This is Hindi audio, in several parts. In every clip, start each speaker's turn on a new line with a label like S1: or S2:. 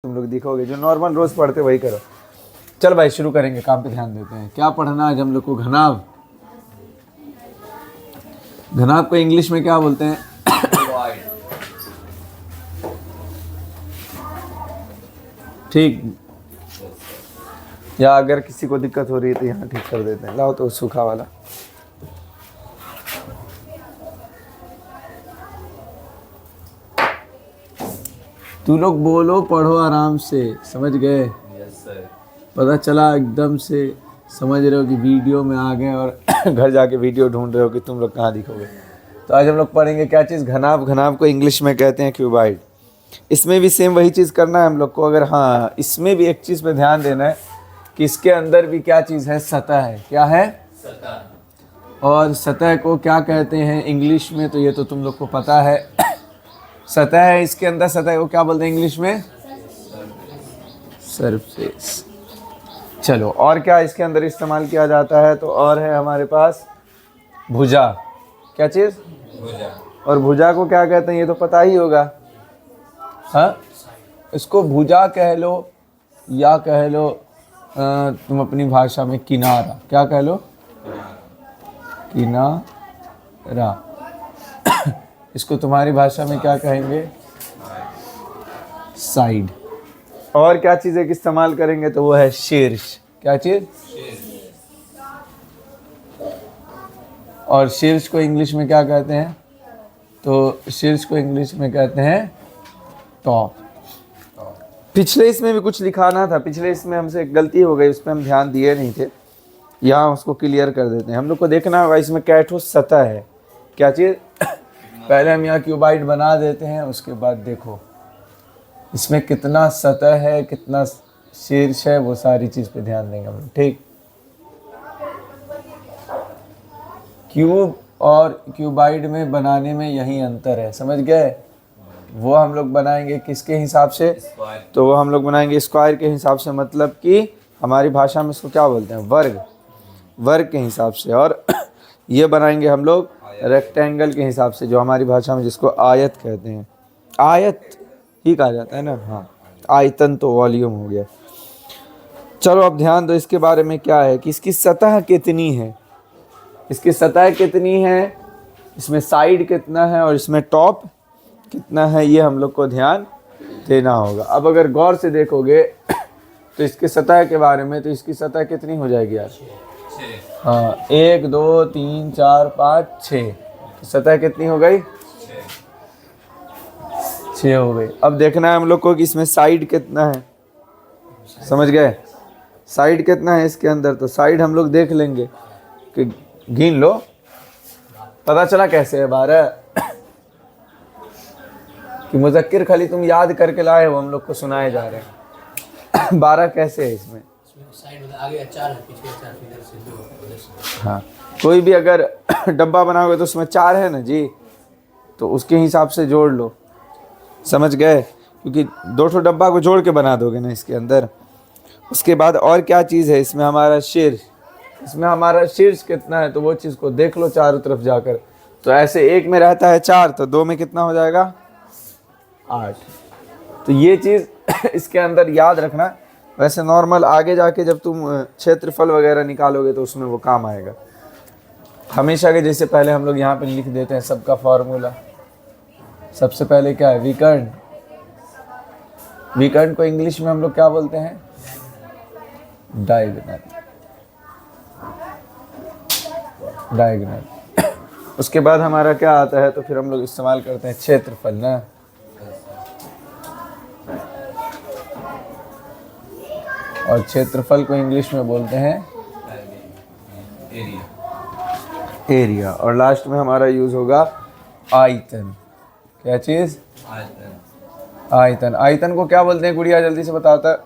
S1: तुम लोग दिखोगे, जो नॉर्मल रोज पढ़ते वही करो। चल भाई शुरू करेंगे, काम पे ध्यान देते हैं। क्या पढ़ना आज हम लोग को? घनाभ। घनाभ को इंग्लिश में क्या बोलते हैं? ठीक, या अगर किसी को दिक्कत हो रही है तो यहाँ ठीक कर देते हैं। लाओ तो सूखा वाला। तू लोग बोलो, पढ़ो आराम से, समझ गए?
S2: Yes sir.
S1: पता चला एकदम से समझ रहे हो कि वीडियो में आ गए और घर जाके वीडियो ढूंढ रहे हो कि तुम लोग कहाँ दिखोगे। तो आज हम लोग पढ़ेंगे क्या चीज़? घनाभ। घनाभ को इंग्लिश में कहते हैं क्यूबाइड। इसमें भी सेम वही चीज़ करना है हम लोग को। अगर हाँ, इसमें भी एक चीज़ पे ध्यान देना है कि इसके अंदर भी क्या चीज़ है? सतह है। क्या है?
S2: सतह।
S1: और सतह को क्या कहते हैं इंग्लिश में? तो ये तो तुम लोग को पता है। सतह है, इसके अंदर सतह को क्या बोलते हैं इंग्लिश में? सरफेस। चलो, और क्या इसके अंदर इस्तेमाल किया जाता है? तो और है हमारे पास भुजा। क्या चीज़?
S2: भुजा।
S1: और भुजा को क्या कहते हैं? ये तो पता ही होगा। हाँ, इसको भुजा कह लो या कह लो तुम अपनी भाषा में किनारा। क्या कह लो? किनारा। इसको तुम्हारी भाषा में क्या कहेंगे? साइड। और क्या चीज़ें इस्तेमाल करेंगे? तो वो है शीर्ष। क्या चीज़? और शीर्ष को इंग्लिश में क्या कहते हैं? तो शीर्ष को इंग्लिश में कहते हैं टॉप। पिछले इसमें भी कुछ लिखाना था, पिछले इसमें हमसे एक गलती हो गई, उस पर हम ध्यान दिए नहीं थे। यहाँ उसको क्लियर कर देते हैं। हम लोग को देखना होगा इसमें कैठो सतह है। क्या चीज़? पहले हम यहाँ क्यूबाइड बना देते हैं, उसके बाद देखो इसमें कितना सतह है, कितना शीर्ष है, वो सारी चीज़ पे ध्यान देंगे हम लोग। ठीक, क्यूब और क्यूबाइड में बनाने में यही अंतर है, समझ गए? वो हम लोग बनाएंगे किसके हिसाब से? तो वो हम लोग बनाएंगे स्क्वायर के हिसाब से, मतलब कि हमारी भाषा में इसको क्या बोलते हैं? वर्ग। वर्ग के हिसाब से। और ये बनाएंगे हम लोग रेक्टेंगल के हिसाब से, जो हमारी भाषा में जिसको आयत कहते हैं। आयत ही कहा जाता है ना। हाँ, आयतन तो वॉल्यूम हो गया। चलो अब ध्यान दो इसके बारे में। क्या है कि इसकी सतह कितनी है? इसकी सतह कितनी है, इसमें साइड कितना है और इसमें टॉप कितना है, ये हम लोग को ध्यान देना होगा। अब अगर गौर से देखोगे तो इसकी सतह के बारे में, तो इसकी सतह कितनी हो जाएगी यार? हाँ, 1 2 3 4 5 6। सतह कितनी हो गई? 6 हो गई। अब देखना है हम लोग को कि इसमें साइड कितना है। समझ गए? साइड कितना है इसके अंदर? तो साइड हम लोग देख लेंगे कि गिन लो। पता चला कैसे है? 12 कि मुज़क्किर खाली तुम याद करके लाए हो, हम लोग को सुनाए जा रहे हैं। 12 कैसे है इसमें?
S2: आगे 4 है, पीछे 4, इधर से 2।
S1: हाँ, कोई भी अगर डब्बा बनाओगे तो उसमें 4 है ना जी, तो उसके हिसाब से जोड़ लो। समझ गए? क्योंकि 2 डब्बा को जोड़ के बना दोगे ना इसके अंदर। उसके बाद और क्या चीज़ है इसमें? हमारा शीर्ष। इसमें हमारा शीर्ष कितना है? तो वो चीज़ को देख लो चारों तरफ जाकर। तो ऐसे एक में रहता है 4, तो 2 में कितना हो जाएगा? 8। तो ये चीज़ इसके अंदर याद रखना। वैसे नॉर्मल आगे जाके जब तुम क्षेत्रफल वगैरह निकालोगे तो उसमें वो काम आएगा। हमेशा के जैसे पहले हम लोग यहाँ पे लिख देते हैं सबका फॉर्मूला। सबसे पहले क्या है? विकर्ण। विकर्ण को इंग्लिश में हम लोग क्या बोलते हैं? डायगोनल। डायगोनल। उसके बाद हमारा क्या आता है? तो फिर हम लोग इस्तेमाल करते हैं क्षेत्रफल ना। और क्षेत्रफल को इंग्लिश में बोलते हैं एरिया। एरिया। और लास्ट में हमारा यूज होगा आयतन। क्या चीज?
S2: आयतन।
S1: आयतन। आयतन को क्या बोलते हैं गुड़िया? जल्दी से बताता।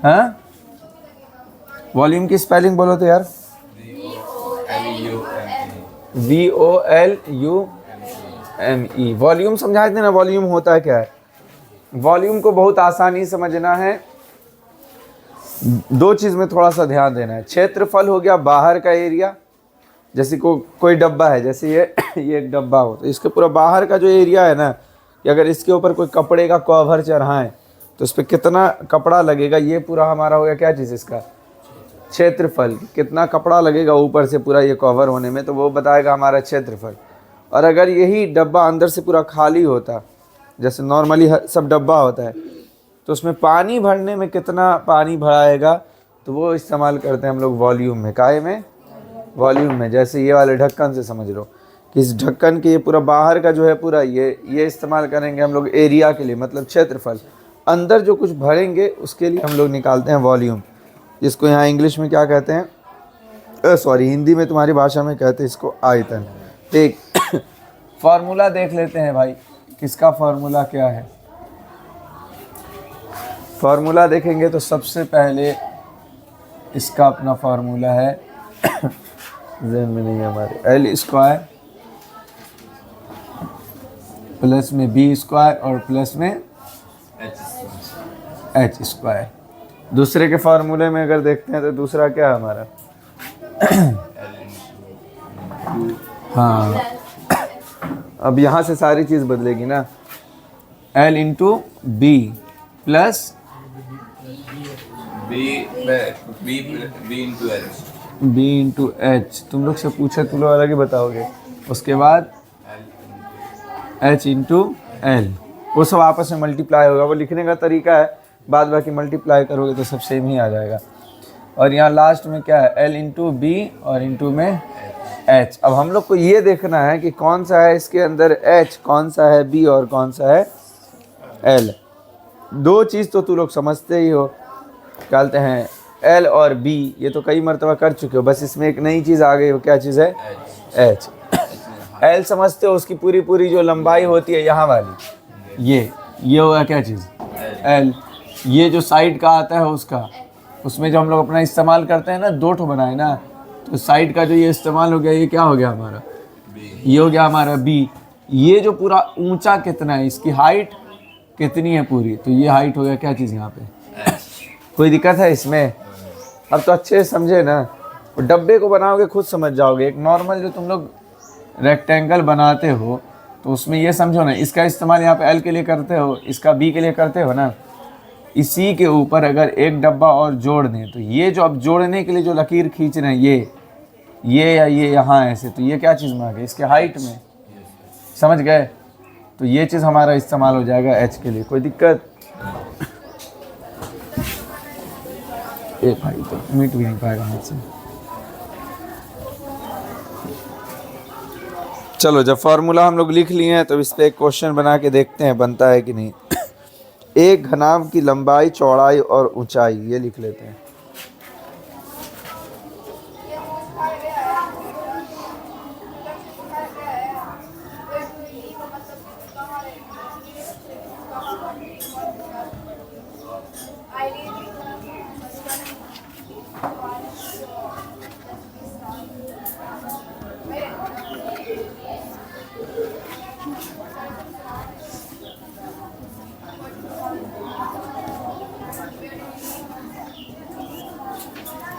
S1: हाँ, वॉल्यूम की स्पेलिंग बोलो तो यार। VOLUME। वॉल्यूम समझा देना। वॉल्यूम होता है क्या है? वॉल्यूम को बहुत आसानी समझना है। 2 चीज़ में थोड़ा सा ध्यान देना है। क्षेत्रफल हो गया बाहर का एरिया, जैसे कोई डब्बा है, जैसे ये एक डब्बा हो, तो इसके पूरा बाहर का जो एरिया है ना, कि अगर इसके ऊपर कोई कपड़े का कवर चढ़ाएं तो इस पर कितना कपड़ा लगेगा, ये पूरा हमारा हो गया क्या चीज़, इसका क्षेत्रफल। कितना कपड़ा लगेगा ऊपर से पूरा ये कवर होने में, तो वो बताएगा हमारा क्षेत्रफल। और अगर यही डब्बा अंदर से पूरा खाली होता, जैसे नॉर्मली सब डब्बा होता है, तो उसमें पानी भरने में कितना पानी भराएगा, तो वो इस्तेमाल करते हैं हम लोग वॉल्यूम में। काहे में? वॉल्यूम में। जैसे ये वाले ढक्कन से समझ लो कि इस ढक्कन के ये पूरा बाहर का जो है पूरा ये इस्तेमाल करेंगे हम लोग एरिया के लिए, मतलब क्षेत्रफल। अंदर जो कुछ भरेंगे उसके लिए हम लोग निकालते हैं वॉल्यूम, जिसको यहाँ इंग्लिश में क्या कहते हैं, सॉरी हिंदी में तुम्हारी भाषा में कहते हैं इसको आयतन। एक फार्मूला देख लेते हैं भाई, किसका फार्मूला क्या है। फार्मूला देखेंगे तो सबसे पहले इसका अपना फार्मूला है ज़हन में नहीं है हमारे, एल स्क्वायर प्लस में बी स्क्वायर और प्लस में एच स्क्वायर। दूसरे के फार्मूले में अगर देखते हैं तो दूसरा क्या है हमारा हाँ, अब यहाँ से सारी चीज़ बदलेगी ना, L into B plus B into H. तुम लोग से पूछे तुम लोग अलग ही बताओगे। उसके बाद एच इंटू एल, वो सब आपस में मल्टीप्लाई होगा। वो लिखने का तरीका है, बाद बाकी मल्टीप्लाई करोगे तो सब सेम ही आ जाएगा। और यहाँ लास्ट में क्या है, एल इंटू बी और इंटू में एच। अब हम लोग को ये देखना है कि कौन सा है इसके अंदर एच, कौन सा है बी और कौन सा है एल। दो चीज़ तो तुम लोग समझते ही हो, कहते हैं एल और बी, ये तो कई मरतबा कर चुके हो, बस इसमें एक नई चीज़ आ गई। वो क्या चीज़ है? एच। एल समझते हो, उसकी पूरी पूरी जो लंबाई होती है यहाँ वाली, ये होगा क्या चीज़, एल। ये जो साइड का आता है उसका, उसमें जो हम लोग अपना इस्तेमाल करते हैं ना, दो ठो बनाए ना, तो साइड का जो ये इस्तेमाल हो गया, ये क्या हो गया हमारा, ये हो गया हमारा बी। ये जो पूरा ऊंचा कितना है, इसकी हाइट कितनी है पूरी, तो ये हाइट हो गया क्या चीज़ यहाँ पे। कोई दिक्कत है इसमें? अब तो अच्छे से समझे ना, डब्बे को बनाओगे खुद समझ जाओगे। एक नॉर्मल जो तुम लोग रेक्टेंगल बनाते हो, तो उसमें ये समझो ना, इसका इस्तेमाल यहाँ पे एल के लिए करते हो, इसका बी के लिए करते हो ना। इसी के ऊपर अगर एक डब्बा और जोड़ दें, तो ये जो अब जोड़ने के लिए जो लकीर खींच रहे हैं, ये या ये यहाँ ऐसे, तो ये क्या चीज़ में आ गई, इसके हाइट में। समझ गए? तो ये चीज़ हमारा इस्तेमाल हो जाएगा एच के लिए। कोई दिक्कत? एक भाई तो मीट भी नहीं पाएगा मुझसे। चलो, जब फार्मूला हम लोग लिख लिए हैं तो इस पर एक क्वेश्चन बना के देखते हैं बनता है कि नहीं। एक घनाभ की लंबाई, चौड़ाई और ऊंचाई, ये लिख लेते हैं।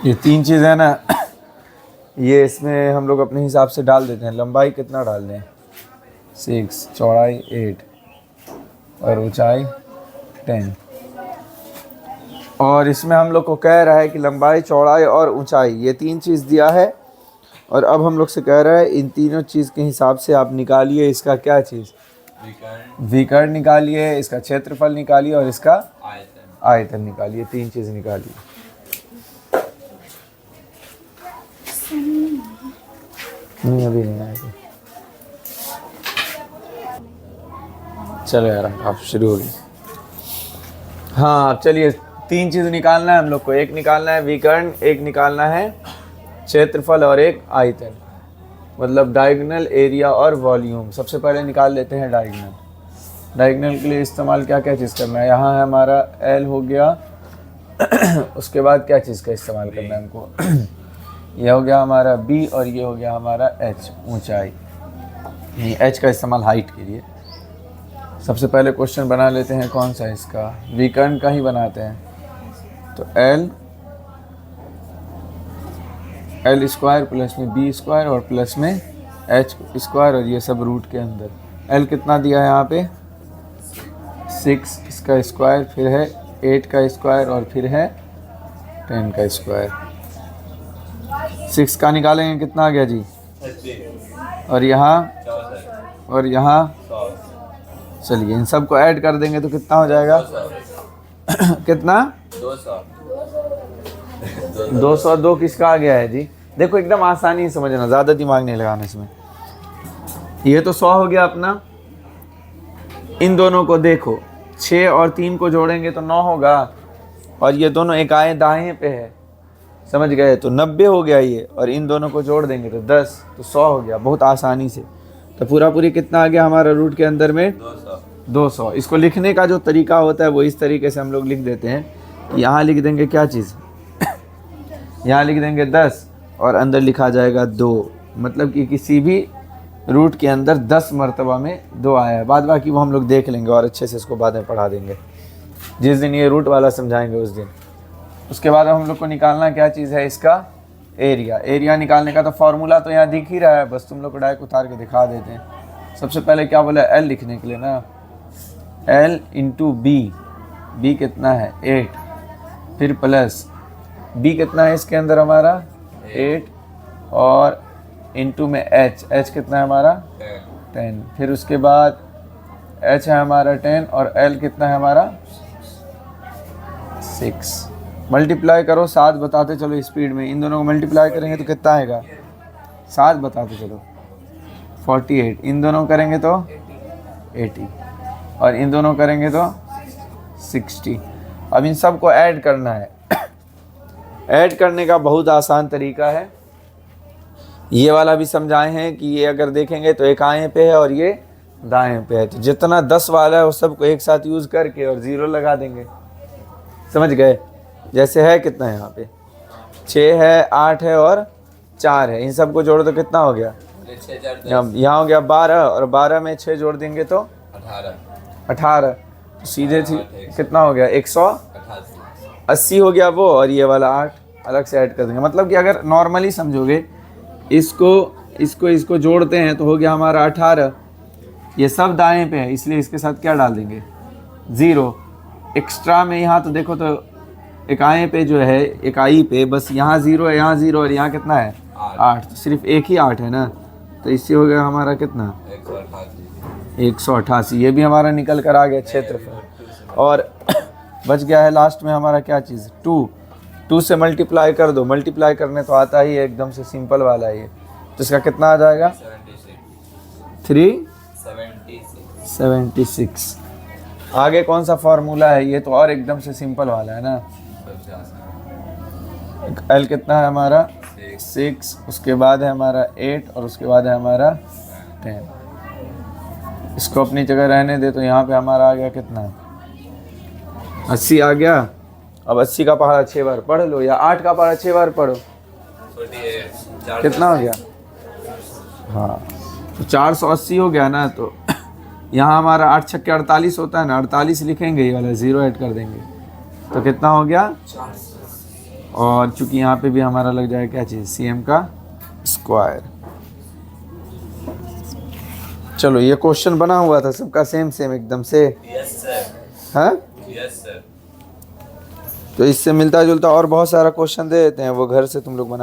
S1: ये तीन चीज़ है ना, ये इसमें हम लोग अपने हिसाब से डाल देते हैं। लंबाई कितना डाल दें, 6, चौड़ाई 8 और ऊंचाई 10। और इसमें हम लोग को कह रहा है कि लंबाई, चौड़ाई और ऊंचाई, ये तीन चीज़ दिया है। और अब हम लोग से कह रहा है इन तीनों चीज़ के हिसाब से आप निकालिए इसका क्या चीज़, विकर्ण निकालिए, इसका क्षेत्रफल निकालिए और इसका आयतन निकालिए। तीन चीज़ निकालिए। नहीं, अभी नहीं आएगी। चलो यार, आप शुरू हो गई। हाँ चलिए, तीन चीज़ निकालना है हम लोग को। एक निकालना है विकर्ण, एक निकालना है क्षेत्रफल और एक आयतन, मतलब डायगोनल, एरिया और वॉल्यूम। सबसे पहले निकाल लेते हैं डायगोनल। डायगोनल के लिए इस्तेमाल क्या क्या चीज़ करना है, यहाँ है हमारा एल हो गया उसके बाद क्या चीज़ का इस्तेमाल करना है हमको ये हो गया हमारा बी और ये हो गया हमारा एच, ऊंचाई। एच का इस्तेमाल हाइट के लिए। सबसे पहले क्वेश्चन बना लेते हैं, कौन सा इसका, विकर्ण का ही बनाते हैं। तो एल स्क्वायर प्लस में बी स्क्वायर और प्लस में एच स्क्वायर, और ये सब रूट के अंदर। एल कितना दिया है यहाँ पे, 6 इसका स्क्वायर, फिर है 8 का स्क्वायर और फिर है 10 का स्क्वायर। 6 का निकालेंगे कितना आ गया जी? और यहाँ चलिए इन सबको ऐड कर देंगे तो कितना हो जाएगा? कितना? 202 किसका आ गया है जी? देखो एकदम आसानी से समझना, ज़्यादा दिमाग नहीं लगाना इसमें। ये तो 100 हो गया अपना। इन दोनों को देखो, 6 और 3 को जोड़ेंगे तो 9 होगा, और ये दोनों एक आए दाएं पे है, समझ गए? तो 90 हो गया ये, और इन दोनों को जोड़ देंगे तो 10, तो 100 हो गया बहुत आसानी से। तो पूरा पूरी कितना आ गया हमारा रूट के अंदर में? 200। इसको लिखने का जो तरीका होता है वो इस तरीके से हम लोग लिख देते हैं। यहाँ लिख देंगे क्या चीज़? यहाँ लिख देंगे 10 और अंदर लिखा जाएगा 2, मतलब कि किसी भी रूट के अंदर 10 मरतबा में 2 आया है। बाद बाकी वो हम लोग देख लेंगे और अच्छे से इसको बाद में पढ़ा देंगे, जिस दिन ये रूट वाला समझाएंगे उस दिन। उसके बाद हम लोग को निकालना क्या चीज़ है? इसका एरिया। एरिया निकालने का तो फार्मूला तो यहाँ दिख ही रहा है, बस तुम लोग को डायरेक्ट उतार के दिखा देते हैं। सबसे पहले क्या बोला? एल लिखने के लिए ना, L इंटू बी। बी कितना है? 8, फिर प्लस बी कितना है इसके अंदर हमारा? 8, और इंटू में H कितना है हमारा? 10। फिर उसके बाद H है हमारा 10 और L कितना है हमारा? 6। मल्टीप्लाई करो, 7 बताते चलो स्पीड में। इन दोनों को मल्टीप्लाई करेंगे तो कितना आएगा? 7 बताते चलो, 48। इन दोनों करेंगे तो 80, और इन दोनों करेंगे तो 60। अब इन सब को ऐड करना है। ऐड करने का बहुत आसान तरीका है, ये वाला भी समझाए हैं कि ये अगर देखेंगे तो एक आएँ पे है और ये दाएं पे है, तो जितना 10 वाला है वो सबको एक साथ यूज़ करके और 0 लगा देंगे, समझ गए? जैसे है कितना है यहाँ पे? 6 है, 8 है और 4 है। इन सबको जोड़ दो कितना हो गया? यहाँ हो गया 12, और 12 में 6 जोड़ देंगे तो 18। तो सीधे कितना हो गया? 180 हो गया वो, और ये वाला 8 अलग से ऐड कर देंगे। मतलब कि अगर नॉर्मली समझोगे, इसको जोड़ते हैं तो हो गया हमारा 18। ये सब दाएं पे है इसलिए इसके साथ क्या डाल देंगे? 0। एक्स्ट्रा में यहाँ तो देखो तो इकाई पे जो है, इकाई पे बस यहाँ 0 है, यहाँ 0 और यहाँ कितना है? 8। तो सिर्फ एक ही 8 है ना, तो इससे हो गया हमारा कितना? 188। ये भी हमारा निकल कर आ गया क्षेत्रफल। और बच गया है लास्ट में हमारा क्या चीज़? 2 से मल्टीप्लाई कर दो। मल्टीप्लाई करने तो आता ही है, एकदम से सिंपल वाला है ये। तो इसका कितना आ जाएगा? 376। आगे कौन सा फार्मूला है? ये तो और एकदम से सिंपल वाला है ना। L कितना है हमारा? 6, उसके बाद है हमारा 8 और उसके बाद है हमारा 10। इसको अपनी जगह रहने दे, तो यहाँ पे हमारा आ गया कितना? 80 आ गया। अब 80 का पहाड़ा 6 बार पढ़ लो, या 8 का पहाड़ा 6 बार पढ़ो, कितना हो गया? हाँ, तो 480 हो गया ना। तो यहाँ हमारा 8 छक्के 48 होता है ना, 48 लिखेंगे, ये वाला 0 ऐड कर देंगे तो कितना हो गया? और चूंकि यहाँ पे भी हमारा लग जाएगा क्या चीज़? CM का स्क्वायर। चलो, ये क्वेश्चन बना हुआ था सबका सेम एकदम से।
S2: Yes sir.
S1: हाँ
S2: यस सर।
S1: तो इससे मिलता जुलता और बहुत सारा क्वेश्चन दे देते हैं, वो घर से तुम लोग बना